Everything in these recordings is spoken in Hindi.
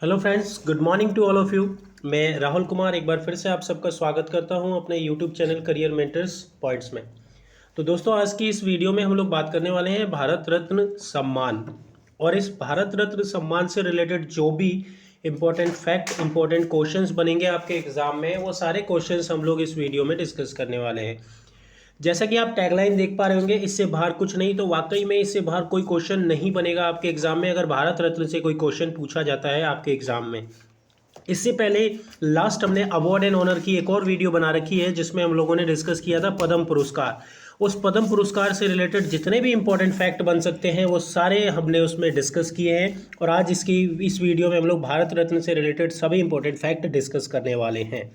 Hello friends, good morning to all of you. मैं राहुल कुमार एक बार फिर से आप सबका स्वागत करता हूं अपने YouTube channel career mentors points में। तो दोस्तों, आज की इस वीडियो में हम लोग बात करने वाले हैं भारत रत्न सम्मान। और इस भारत रत्न सम्मान से रिलेटेड जो भी इम्पोर्टेंट फैक्ट, इम्पोर्टेंट क्वेश्चंस बनेंगे आपके एग्जाम में, वो सारे क्वेश्चंस हम लोग इस वीडियो में डिस्कस करने वाले हैं। जैसा कि आप टैगलाइन देख पा रहे होंगे, इससे बाहर कुछ नहीं, तो वाकई में इससे बाहर कोई क्वेश्चन नहीं बनेगा आपके एग्जाम में अगर भारत रत्न से कोई क्वेश्चन पूछा जाता है आपके एग्जाम में। इससे पहले लास्ट हमने अवार्ड एंड ऑनर की एक और वीडियो बना रखी है जिसमें हम लोगों ने डिस्कस किया था पद्म पुरस्कार। उस पद्म पुरस्कार से रिलेटेड जितने भी इंपॉर्टेंट फैक्ट बन सकते हैं वो सारे हमने उसमें डिस्कस किए हैं, और आज इस वीडियो में हम लोग भारत रत्न से रिलेटेड सभी इंपॉर्टेंट फैक्ट डिस्कस करने वाले हैं।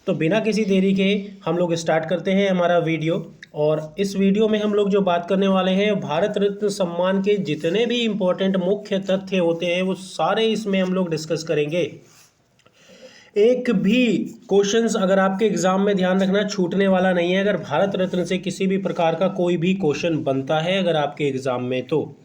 तो बिना किसी देरी के हम लोग स्टार्ट करते हैं हमारा वीडियो। और इस वीडियो में हम लोग जो बात करने वाले हैं, भारत रत्न सम्मान के जितने भी इम्पोर्टेंट मुख्य तथ्य होते हैं वो सारे इसमें हम लोग डिस्कस करेंगे। एक भी क्वेश्चंस अगर आपके एग्जाम में, ध्यान रखना, छूटने वाला नहीं है अगर भारत रत्न से किसी भी प्रकार का कोई भी क्वेश्चन बनता है अगर आपके एग्जाम में। तो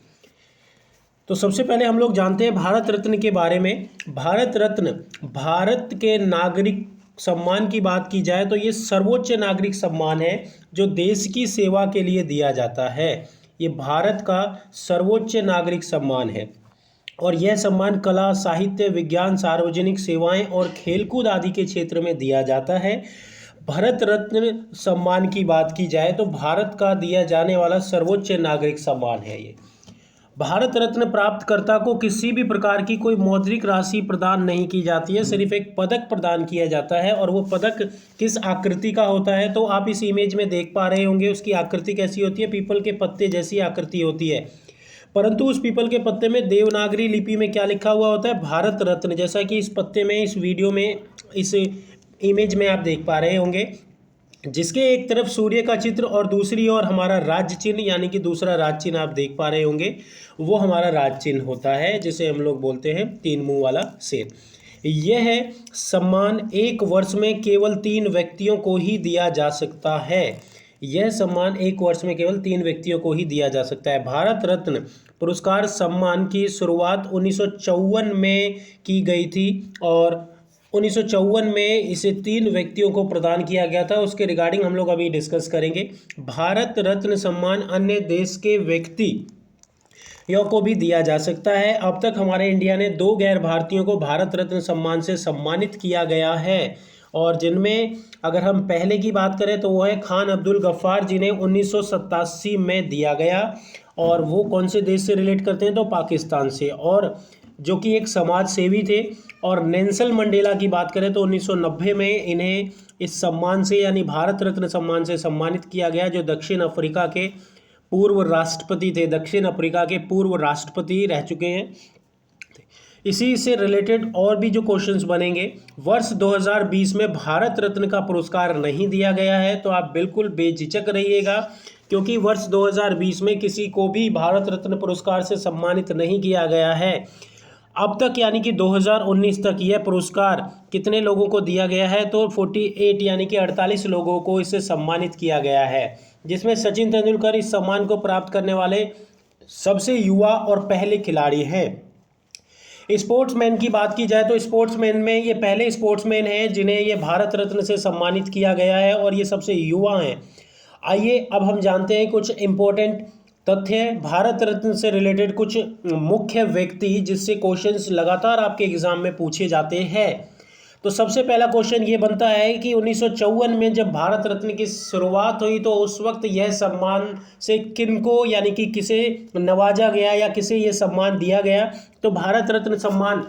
सबसे पहले हम लोग जानते हैं भारत रत्न के बारे में। भारत रत्न भारत के नागरिक सम्मान की बात की जाए तो ये सर्वोच्च नागरिक सम्मान है जो देश की सेवा के लिए दिया जाता है। ये भारत का सर्वोच्च नागरिक सम्मान है और यह सम्मान कला, साहित्य, विज्ञान, सार्वजनिक सेवाएं और खेलकूद आदि के क्षेत्र में दिया जाता है। भारत रत्न सम्मान की बात की जाए तो भारत का दिया जाने वाला सर्वोच्च नागरिक सम्मान है ये। भारत रत्न प्राप्तकर्ता को किसी भी प्रकार की कोई मौद्रिक राशि प्रदान नहीं की जाती है, सिर्फ एक पदक प्रदान किया जाता है। और वो पदक किस आकृति का होता है, तो आप इस इमेज में देख पा रहे होंगे उसकी आकृति कैसी होती है, पीपल के पत्ते जैसी आकृति होती है। परंतु उस पीपल के पत्ते में देवनागरी लिपि में क्या लिखा हुआ होता है, भारत रत्न, जैसा कि इस पत्ते में, इस वीडियो में, इस इमेज में आप देख पा रहे होंगे, जिसके एक तरफ सूर्य का चित्र और दूसरी ओर हमारा राज्य चिन्ह, यानी कि दूसरा राज्य चिन्ह आप देख पा रहे होंगे, वो हमारा राज्य चिन्ह होता है जिसे हम लोग बोलते हैं 3 मुंह वाला शेर। यह सम्मान एक वर्ष में केवल 3 व्यक्तियों को ही दिया जा सकता है। यह सम्मान एक वर्ष में केवल 3 व्यक्तियों को ही दिया जा सकता है। भारत रत्न पुरस्कार सम्मान की शुरुआत 1954 में की गई थी और 1954 में इसे 3 व्यक्तियों को प्रदान किया गया था। उसके रिगार्डिंग हम लोग अभी डिस्कस करेंगे। भारत रत्न सम्मान अन्य देश के व्यक्ति को भी दिया जा सकता है। अब तक हमारे इंडिया ने 2 गैर भारतीयों को भारत रत्न सम्मान से सम्मानित किया गया है, और जिनमें अगर हम पहले की बात करें तो वो है खान अब्दुल गफ्फार, जिन्हें 1987 में दिया गया, और वो कौन से देश से रिलेट करते हैं, तो पाकिस्तान से, और जो कि एक समाज सेवी थे। और नेल्सन मंडेला की बात करें तो 1990 में इन्हें इस सम्मान से, यानी भारत रत्न सम्मान से सम्मानित किया गया, जो दक्षिण अफ्रीका के पूर्व राष्ट्रपति थे, दक्षिण अफ्रीका के पूर्व राष्ट्रपति रह चुके हैं। इसी से रिलेटेड और भी जो क्वेश्चंस बनेंगे, वर्ष 2020 में भारत रत्न का पुरस्कार नहीं दिया गया है, तो आप बिल्कुल बेझिझक रहिएगा, क्योंकि वर्ष 2020 में किसी को भी भारत रत्न पुरस्कार से सम्मानित नहीं किया गया है अब तक। यानी कि 2019 तक यह पुरस्कार कितने लोगों को दिया गया है, तो 48 यानी कि 48 लोगों को इसे सम्मानित किया गया है, जिसमें सचिन तेंदुलकर इस सम्मान को प्राप्त करने वाले सबसे युवा और पहले खिलाड़ी हैं। स्पोर्ट्समैन की बात की जाए तो स्पोर्ट्समैन में ये पहले स्पोर्ट्समैन हैं जिन्हें ये भारत रत्न से सम्मानित किया गया है, और ये सबसे युवा हैं। आइए अब हम जानते हैं कुछ इम्पोर्टेंट तथ्य भारत रत्न से रिलेटेड, कुछ मुख्य व्यक्ति जिससे क्वेश्चंस लगातार आपके एग्जाम में पूछे जाते हैं। तो सबसे पहला क्वेश्चन ये बनता है कि 1954 में जब भारत रत्न की शुरुआत हुई तो उस वक्त यह सम्मान से किनको, यानी कि किसे नवाजा गया या किसे ये सम्मान दिया गया। तो भारत रत्न सम्मान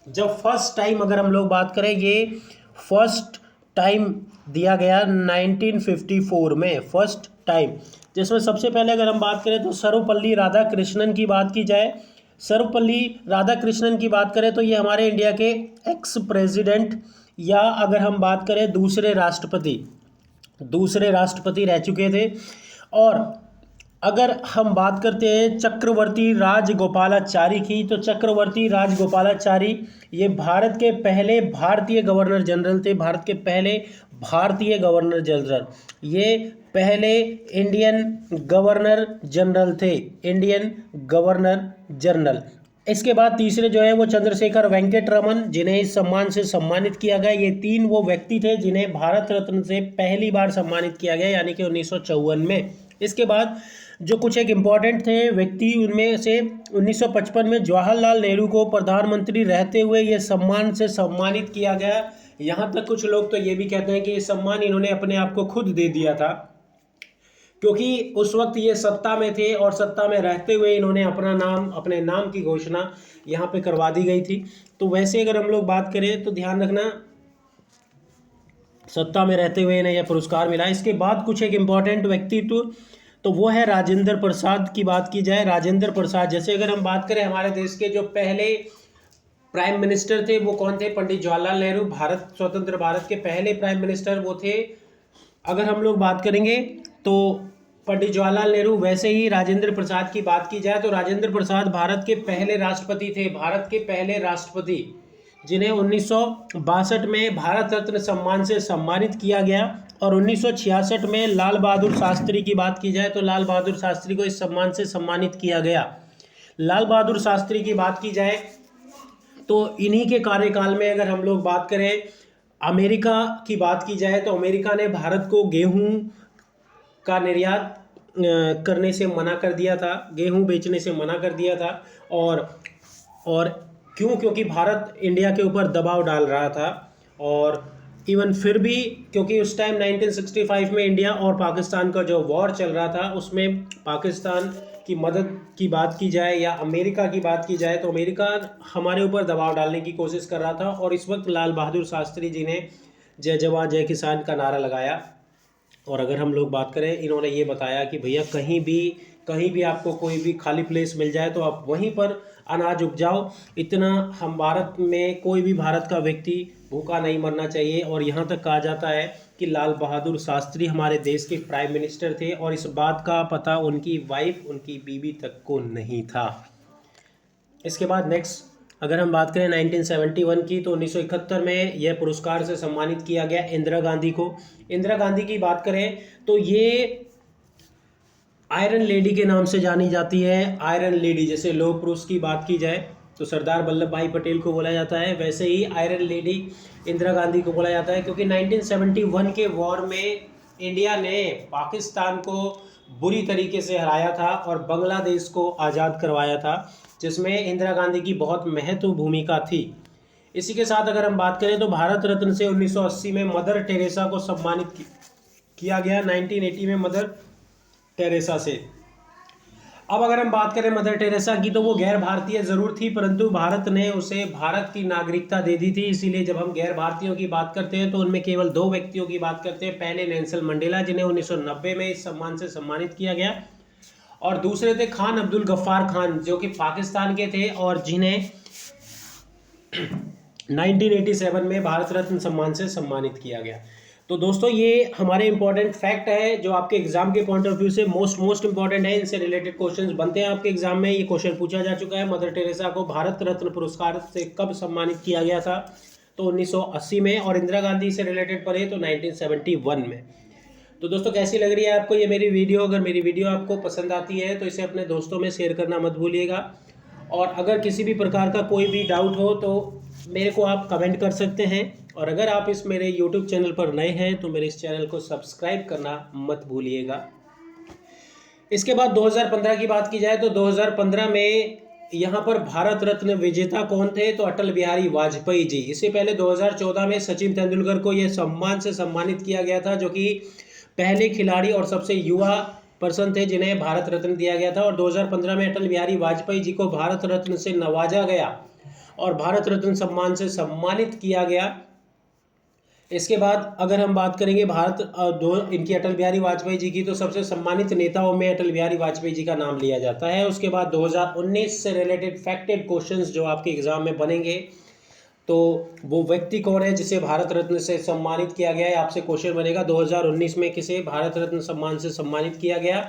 जब फर्स्ट टाइम, अगर हम लोग बात करें, ये फर्स्ट टाइम दिया गया 1954 में, फर्स्ट टाइम, जिसमें सबसे पहले अगर हम बात करें तो सर्वपल्ली राधाकृष्णन की बात की जाए। सर्वपल्ली राधाकृष्णन की बात करें तो ये हमारे इंडिया के एक्स प्रेसिडेंट, या अगर हम बात करें दूसरे राष्ट्रपति रह चुके थे। और अगर हम बात करते हैं चक्रवर्ती राजगोपालाचारी की, तो चक्रवर्ती राजगोपालाचारी ये भारत के पहले भारतीय गवर्नर जनरल थे, भारत के पहले भारतीय गवर्नर जनरल, ये पहले इंडियन गवर्नर जनरल थे, इंडियन गवर्नर जनरल। इसके बाद तीसरे जो है वो चंद्रशेखर वेंकट रमन, जिन्हें इस सम्मान से सम्मानित किया गया। ये 3 वो व्यक्ति थे जिन्हें भारत रत्न से पहली बार सम्मानित किया गया, यानी कि 1954 में। इसके बाद जो कुछ एक इम्पॉर्टेंट थे व्यक्ति, उनमें से 1955 में जवाहरलाल नेहरू को प्रधानमंत्री रहते हुए ये सम्मान से सम्मानित किया गया। यहाँ तक कुछ लोग तो ये भी कहते हैं कि ये सम्मान इन्होंने अपने आप को खुद दे दिया था, क्योंकि उस वक्त ये सत्ता में थे और सत्ता में रहते हुए इन्होंने अपने नाम की घोषणा यहाँ पे करवा दी गई थी। तो वैसे अगर हम लोग बात करें तो ध्यान रखना, सत्ता में रहते हुए इन्हें यह पुरस्कार मिला। इसके बाद कुछ एक इम्पॉर्टेंट व्यक्तित्व तो वो है राजेंद्र प्रसाद की बात की जाए। राजेंद्र प्रसाद, जैसे अगर हम बात करें हमारे देश के जो पहले प्राइम मिनिस्टर थे वो कौन थे? पंडित जवाहरलाल नेहरू, स्वतंत्र भारत के पहले प्राइम मिनिस्टर वो थे। अगर हम लोग बात करेंगे तो पंडित जवाहरलाल नेहरू, वैसे ही राजेंद्र प्रसाद की बात की जाए तो राजेंद्र प्रसाद भारत के पहले राष्ट्रपति थे, भारत के पहले राष्ट्रपति, जिन्हें 1962 में भारत रत्न सम्मान से सम्मानित किया गया। और 1966 में लाल बहादुर शास्त्री की बात की जाए तो लाल बहादुर शास्त्री को इस सम्मान से सम्मानित किया गया। लाल बहादुर शास्त्री की बात की जाए तो इन्हीं के कार्यकाल में अगर हम लोग बात करें, अमेरिका की बात की जाए तो अमेरिका ने भारत को गेहूं का निर्यात करने से मना कर दिया था, गेहूं बेचने से मना कर दिया था। और क्यों? क्योंकि भारत इंडिया के ऊपर दबाव डाल रहा था। और इवन फिर भी, क्योंकि उस टाइम 1965 में इंडिया और पाकिस्तान का जो वॉर चल रहा था उसमें पाकिस्तान की मदद की बात की जाए या अमेरिका की बात की जाए तो अमेरिका हमारे ऊपर दबाव डालने की कोशिश कर रहा था। और इस वक्त लाल बहादुर शास्त्री जी ने जय जवान जय किसान का नारा लगाया। और अगर हम लोग बात करें, इन्होंने ये बताया कि भैया कहीं भी आपको कोई भी खाली प्लेस मिल जाए तो आप वहीं पर अनाज उपजाओ। इतना हम भारत में कोई भी भारत का व्यक्ति भूखा नहीं मरना चाहिए। और यहाँ तक कहा जाता है कि लाल बहादुर शास्त्री हमारे देश के प्राइम मिनिस्टर थे और इस बात का पता उनकी वाइफ, उनकी बीवी तक को नहीं था। इसके बाद नेक्स्ट अगर हम बात करें 1971 की तो 1971 में यह पुरस्कार से सम्मानित किया गया इंदिरा गांधी को। इंदिरा गांधी की बात करें तो ये आयरन लेडी के नाम से जानी जाती है। आयरन लेडी, जैसे लौह पुरुष की बात की जाए तो सरदार वल्लभ भाई पटेल को बोला जाता है, वैसे ही आयरन लेडी इंदिरा गांधी को बोला जाता है, क्योंकि 1971 के वॉर में इंडिया ने पाकिस्तान को बुरी तरीके से हराया था और बांग्लादेश को आज़ाद करवाया था, जिसमें इंदिरा गांधी की बहुत महत्वपूर्ण भूमिका थी। इसी के साथ अगर हम बात करें तो भारत रत्न से 1980 में मदर टेरेसा को सम्मानित किया गया, 1980 में मदर टेरेसा से। अब अगर हम बात करें मदर टेरेसा की तो वो गैर भारतीय ज़रूर थी, परंतु भारत ने उसे भारत की नागरिकता दे दी थी। इसीलिए जब हम गैर भारतीयों की बात करते हैं तो उनमें केवल 2 व्यक्तियों की बात करते हैं। पहले नेल्सन मंडेला, जिन्हें 1990 में इस सम्मान से सम्मानित किया गया, और दूसरे थे खान अब्दुल गफ्फार खान, जो कि पाकिस्तान के थे और जिन्हें 1987 में भारत रत्न सम्मान से सम्मानित किया गया। तो दोस्तों ये हमारे इंपॉर्टेंट फैक्ट है जो आपके एग्जाम के पॉइंट ऑफ व्यू से मोस्ट इंपॉर्टेंट है। इनसे रिलेटेड क्वेश्चंस बनते हैं आपके एग्जाम में। ये क्वेश्चन पूछा जा चुका है, मदर टेरेसा को भारत रत्न पुरस्कार से कब सम्मानित किया गया था? तो 1980 में। और इंदिरा गांधी से रिलेटेड पढ़े तो 1971 में। तो दोस्तों कैसी लग रही है आपको ये मेरी वीडियो? अगर मेरी वीडियो आपको पसंद आती है तो इसे अपने दोस्तों में शेयर करना मत भूलिएगा। और अगर किसी भी प्रकार का कोई भी डाउट हो तो मेरे को आप कमेंट कर सकते हैं। और अगर आप इस मेरे YouTube चैनल पर नए हैं तो मेरे इस चैनल को सब्सक्राइब करना मत भूलिएगा। इसके बाद 2015 की बात की जाए तो 2015 में यहाँ पर भारत रत्न विजेता कौन थे? तो अटल बिहारी वाजपेयी जी। इससे पहले 2014 में सचिन तेंदुलकर को यह सम्मान से सम्मानित किया गया था, जो कि पहले खिलाड़ी और सबसे युवा पर्सन थे जिन्हें भारत रत्न दिया गया था। और 2015 में अटल बिहारी वाजपेयी जी को भारत रत्न से नवाजा गया और भारत रत्न सम्मान से सम्मानित किया गया। इसके बाद अगर हम बात करेंगे इनकी अटल बिहारी वाजपेयी जी की, तो सबसे सम्मानित नेताओं में अटल बिहारी वाजपेयी जी का नाम लिया जाता है। उसके बाद 2019 से रिलेटेड फैक्टेड क्वेश्चंस जो आपके एग्जाम में बनेंगे, तो वो व्यक्ति कौन है जिसे भारत रत्न से सम्मानित किया गया है, आपसे क्वेश्चन बनेगा 2019 में किसे भारत रत्न सम्मान से सम्मानित किया गया।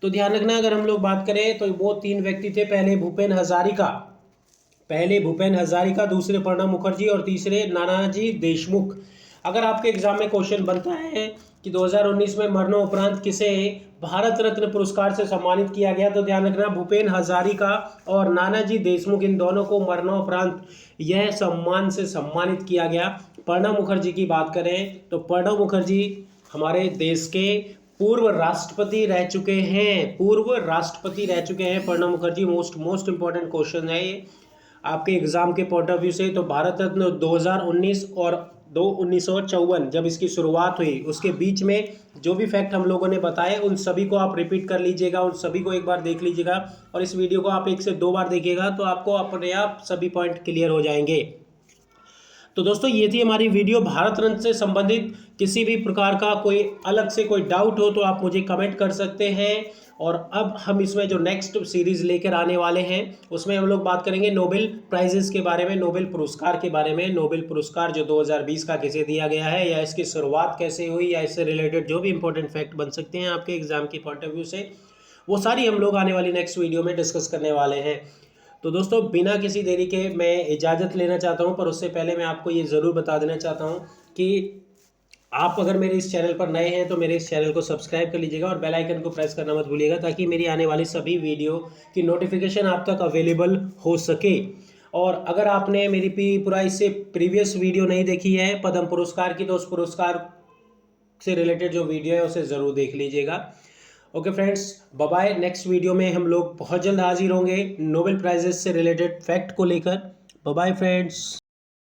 तो ध्यान रखना, अगर हम लोग बात करें तो वो 3 व्यक्ति थे। पहले भूपेन हजारिका, दूसरे प्रणब मुखर्जी और तीसरे नानाजी देशमुख। अगर आपके एग्जाम में क्वेश्चन बनता है कि 2019 में मरणोपरांत किसे भारत रत्न पुरस्कार से सम्मानित किया गया, तो ध्यान रखना भूपेन हजारिका और नानाजी देशमुख, इन दोनों को मरणोपरांत यह सम्मान से सम्मानित किया गया। प्रणब मुखर्जी की बात करें तो प्रणब मुखर्जी हमारे देश के पूर्व राष्ट्रपति रह चुके हैं, Pranab Mukherjee. Most important question है ये आपके एग्जाम के पॉइंट ऑफ व्यू से। तो भारत रत्न 2019 और 1954 जब इसकी शुरुआत हुई, उसके बीच में जो भी फैक्ट हम लोगों ने बताए उन सभी को आप रिपीट कर लीजिएगा, उन सभी को एक बार देख लीजिएगा, और इस वीडियो को आप 1 से 2 बार देखिएगा तो आपको अपने आप सभी पॉइंट क्लियर हो जाएंगे। तो दोस्तों ये थी हमारी वीडियो भारत रत्न से संबंधित। किसी भी प्रकार का कोई अलग से कोई डाउट हो तो आप मुझे कमेंट कर सकते हैं। और अब हम इसमें जो नेक्स्ट सीरीज लेकर आने वाले हैं उसमें हम लोग बात करेंगे नोबेल प्राइजेस के बारे में, नोबेल पुरस्कार के बारे में। नोबेल पुरस्कार जो 2020 का किसे दिया गया है, या इसकी शुरुआत कैसे हुई, या इससे रिलेटेड जो भी इंपॉर्टेंट फैक्ट बन सकते हैं आपके एग्जाम की पॉइंट ऑफ व्यू से, वो सारी हम लोग आने वाली नेक्स्ट वीडियो में डिस्कस करने वाले हैं। तो दोस्तों बिना किसी देरी के मैं इजाज़त लेना चाहता हूं, पर उससे पहले मैं आपको ये ज़रूर बता देना चाहता हूं कि आप अगर मेरे इस चैनल पर नए हैं तो मेरे इस चैनल को सब्सक्राइब कर लीजिएगा और बेल आइकन को प्रेस करना मत भूलिएगा, ताकि मेरी आने वाली सभी वीडियो की नोटिफिकेशन आप तक अवेलेबल हो सके। और अगर आपने मेरी पूरा इससे प्रीवियस वीडियो नहीं देखी है पद्म पुरस्कार की, तो उस पुरस्कार से रिलेटेड जो वीडियो है उसे ज़रूर देख लीजिएगा। Okay friends, bye bye. Next video में हम लोग बहुत जल्द हाजिर होंगे नोबेल प्राइजेस से रिलेटेड फैक्ट को लेकर। Bye bye friends.